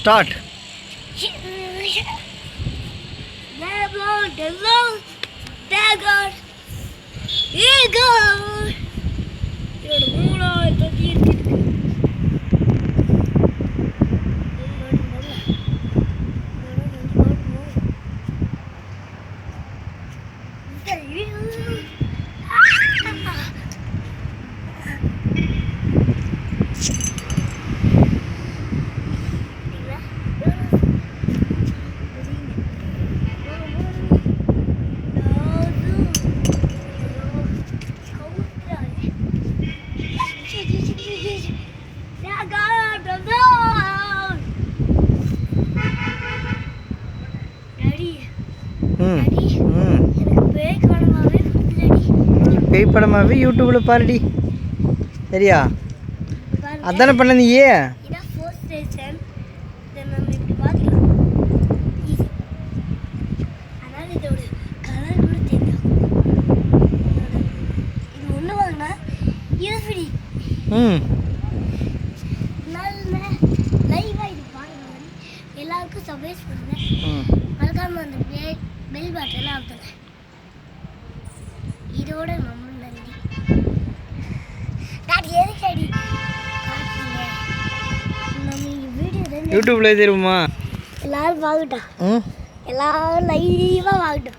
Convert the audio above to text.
Start. பேய் படமாகவே யூடியூப்பில் பாருடி. சரியா? அதானே பண்ண நீயே. எல்லாருக்கும் சர்ப்ரைஸ் பண்ணுங்க. மறக்காம அந்த பெல் பட்டனை அழுத்துங்க. இதோட நம்ம நன்றி. டாடி எதுக்கடி காட்டுங்க? நம்ம வீடியோ யூடியூப்ல தெரியுமா? எல்லாரும் வாங்கட்டும். எல்லாரும் லைவா வாங்கட்டும்.